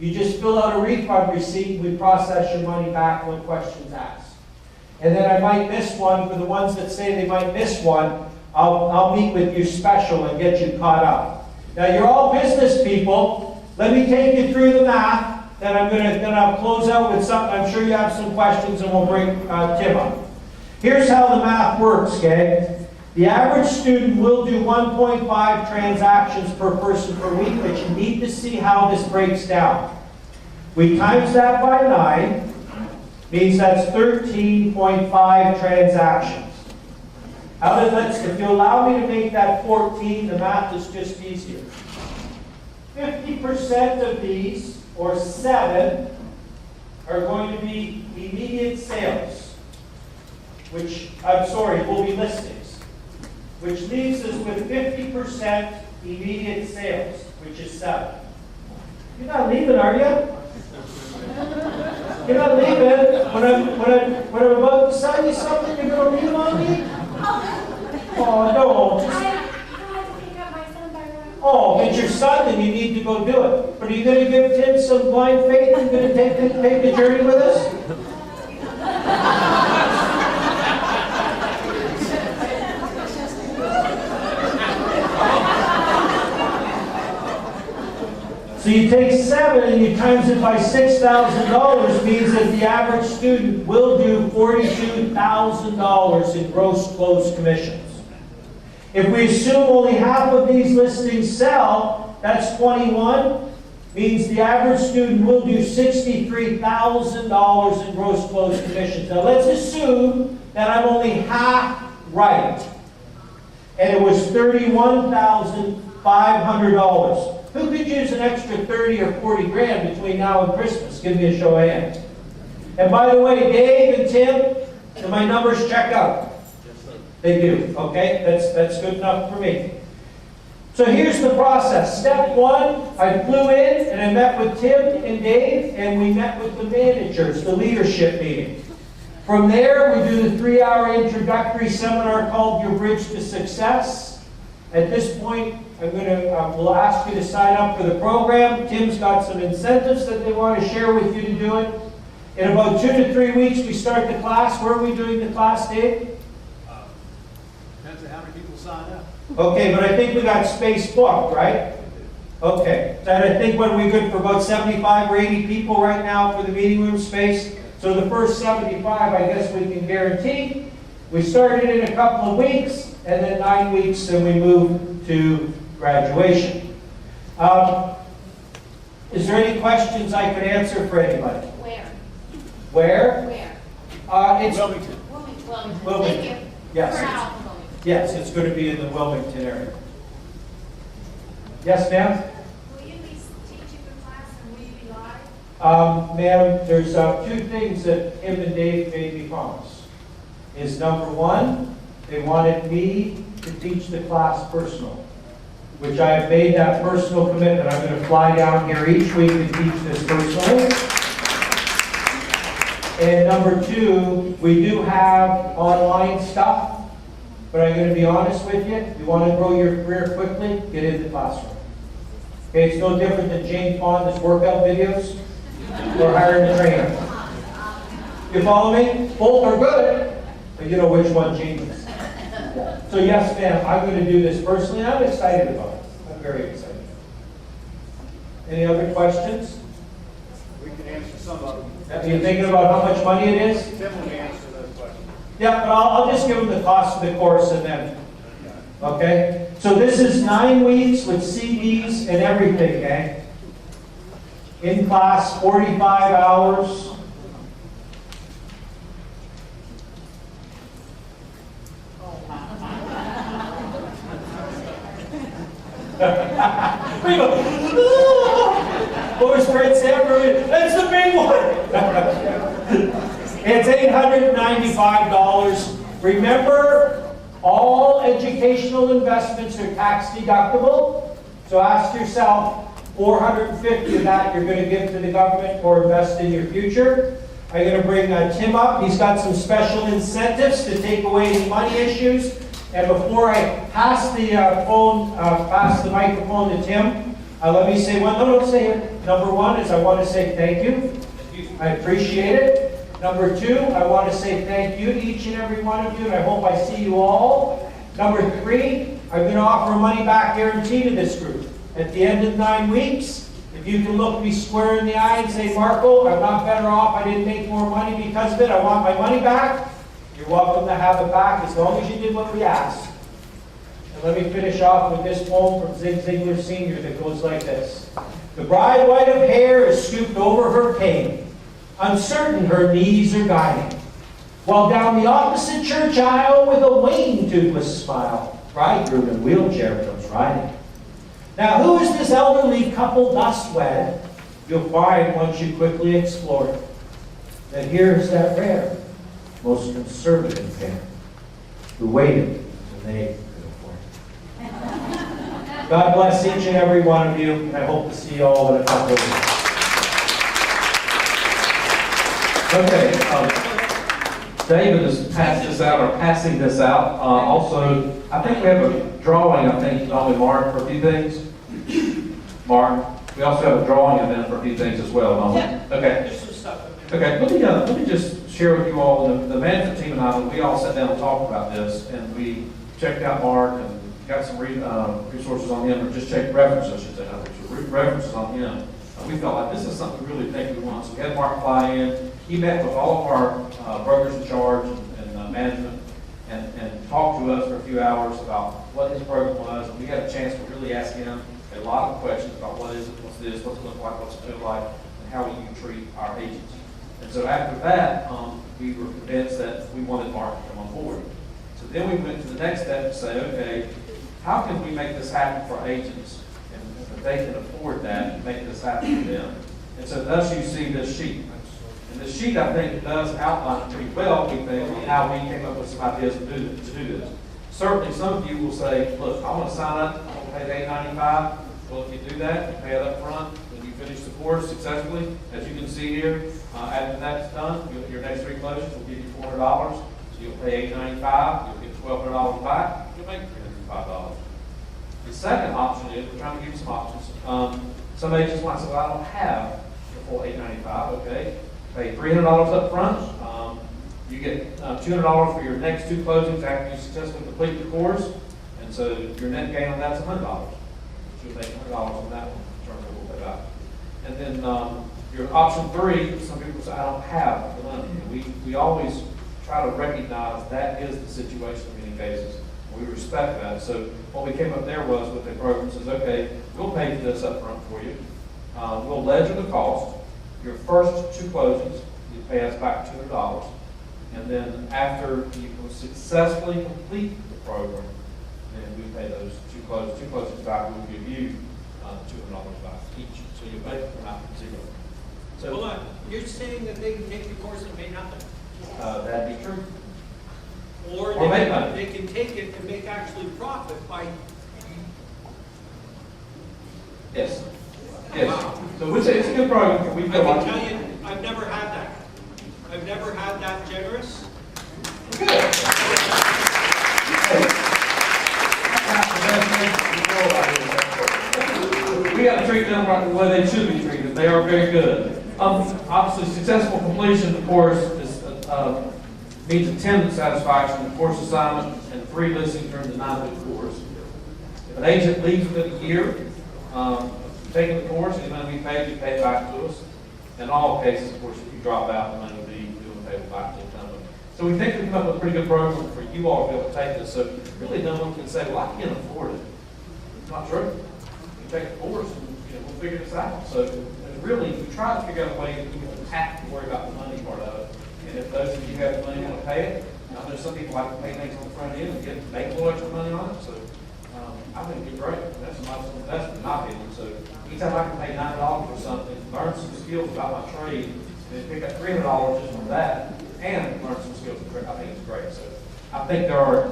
You just fill out a refund receipt, we process your money back when questions asked. And then I might miss one. For the ones that say they might miss one, I'll meet with you special and get you caught up. Now you're all business people. Let me take you through the math. Then I'm going to close out with something. I'm sure you have some questions, and we'll bring Tim up. Here's how the math works, okay? The average student will do 1.5 transactions per person per week, but you need to see how this breaks down. We times that by 9, means that's 13.5 transactions. If you allow me to make that 14, the math is just easier. 50% of these, or 7, are going to be immediate sales, will be listings, which leaves us with 50% immediate sales, which is 7. You're not leaving, are you? You're not leaving. When I'm about to sell you something, you're going to leave on me? Oh, no. I have to pick up my son by around. Oh, it's your son, then you need to go do it. But are you going to give Tim some blind faith and going to take the journey with us? So you take 7 and you times it by $6,000, means that the average student will do $42,000 in gross closed commissions. If we assume only half of these listings sell, that's 21, means the average student will do $63,000 in gross closed commissions. Now let's assume that I'm only half right, and it was $31,500. Who could use an extra 30 or 40 grand between now and Christmas? Give me a show of hands. And by the way, Dave and Tim, do my numbers check out? They do, okay? That's good enough for me. So here's the process. Step 1, I flew in and I met with Tim and Dave, and we met with the managers, the leadership meeting. From there, we do the 3-hour introductory seminar called Your Bridge to Success. At this point, we'll ask you to sign up for the program. Tim's got some incentives that they want to share with you to do it. In about 2 to 3 weeks, we start the class. Where are we doing the class, Dave? Depends on how many people sign up. Okay, but I think we got space booked, right? Okay. So I think we're good for about 75 or 80 people right now for the meeting room space. So the first 75, I guess we can guarantee. We started in a couple of weeks, and then 9 weeks, and we move to graduation. Is there any questions I could answer for anybody? Where? Where? It's Wilmington. Wilmington. Thank you. Yes. For now, Wilmington. Yes, it's going to be in the Wilmington area. Yes, ma'am? Will you be teaching the class and will you be live? Ma'am, there's 2 things that Tim and Dave made me promise. Is number 1, they wanted me to teach the class personally, which I have made that personal commitment. I'm going to fly down here each week and teach this personally. And number 2, we do have online stuff, but I'm going to be honest with you. If you want to grow your career quickly, get in the classroom. Okay, it's no different than Jane Fonda's workout videos or hiring a trainer. You follow me? Both are good, but you know which one changes. So yes, ma'am, I'm going to do this personally. I'm excited about it. I'm very excited. Any other questions? We can answer some of them. Are you thinking about how much money it is? Tim will answer those questions. Yeah, but I'll just give them the cost of the course and then. Okay? So this is 9 weeks with CDs and everything, okay? In class, 45 hours. We go, what was Fred Sanford? That's the big one. It's $895. Remember, all educational investments are tax deductible. So ask yourself, $450 of that you're going to give to the government or invest in your future. I'm going to bring Tim up. He's got some special incentives to take away any money issues. And before I pass the microphone to Tim, Let me say one, no, don't say it. Number one is I want to say thank you. I appreciate it. Number two, I want to say thank you to each and every one of you, and I hope I see you all. Number three, I'm going to offer a money back guarantee to this group. At the end of 9 weeks, if you can look me square in the eye and say, Marco, I'm not better off, I didn't make more money because of it, I want my money back, you're welcome to have it back as long as you did what we asked. And let me finish off with this poem from Zig Ziglar Sr. that goes like this. The bride white of hair is stooped over her cane, uncertain her knees are guiding, while down the opposite church aisle with a wan toothless smile, bridegroom in wheelchair comes riding. Now who is this elderly couple thus wed? You'll find once you quickly explore it, that here's that rare, most conservative pair, who waited until they could afford it. God bless each and every one of you, and I hope to see you all in a couple of weeks. Okay, David is passing this out. Also, I think we have a drawing, I think, only Mark, for a few things. Mark, we also have a drawing event for a few things as well, don't we? Yeah. Okay. There's some stuff. Okay, let me just share with you all, the management team and I, we all sat down and talked about this, and we checked out Mark and got some resources on him, or just checked references, I should say, not references on him. We felt like this is something we really think we want. So we had Mark fly in. He met with all of our brokers in charge and management and talked to us for a few hours about what his program was. And we had a chance to really ask him a lot of questions about what is it, what's this, what's it look like, what's it feel like, and how will you treat our agents. And so after that, we were convinced that we wanted Mark to come on board. So then we went to the next step to say, okay, how can we make this happen for agents? And if they can afford that, and make this happen for them. And so thus you see this sheet. And the sheet, I think, does outline pretty well, we think, on how we came up with some ideas to do this. Certainly, some of you will say, look, I want to sign up, I want to pay $8.95. Well, if you do that, you pay it up front, and you finish the course successfully, as you can see here, after that's done, your next 3 closures will give you $400. So you'll pay $8.95, you'll get $1,200 back, you'll make $305. The second option is, we're trying to give you some options. Some agents might say, well, I don't have the full $8.95, okay. Pay $300 up front. You get $200 for your next 2 closings after you successfully complete the course. And so your net gain on that's $100. So you'll make $100 on that one in terms of what they got. And then your option 3, some people say, I don't have the money. And we always try to recognize that is the situation in many cases. We respect that. So what we came up there was with the program says, okay, we'll pay for this up front for you. We'll ledger the cost. Your first 2 closings, you pay us back $200. And then after you successfully complete the program, then we pay those 2 closings back. We'll give you $200 back each. So you pay from out zero. So Hold on, you're saying that they can take the course and pay nothing? that'd be true. Or Or make money. they can take it and make actually profit by, Yes. Yes. So it's a good program. We I feel can like tell you, I've never had that. I've never had that generous. We got to treat them right the way they should be treated. They are very good. Obviously, successful completion, of course, is, means attendance satisfaction, the course assignment, and 3 listings during the 9-week course. If an agent leaves within a year, taking the course, any money we paid, you pay it back to us. In all cases, of course, if you drop out, the money will be due and payable back to the company. So we think we've come up with a pretty good program for you all to be able to take this. So really no one can say, well, I can't afford it. It's not true. You take the course and we'll figure this out. So really, we try to figure out a way that you don't have to worry about the money part of it. And if those of you who have the money want to pay it, I know some people like to pay things on the front end and make a little extra money on it. So I think it'd be great. That's my opinion. So anytime I can pay $9 for something, learn some skills about my trade, and then pick up $300 just from that, and learn some skills, I think it's great. So I think there are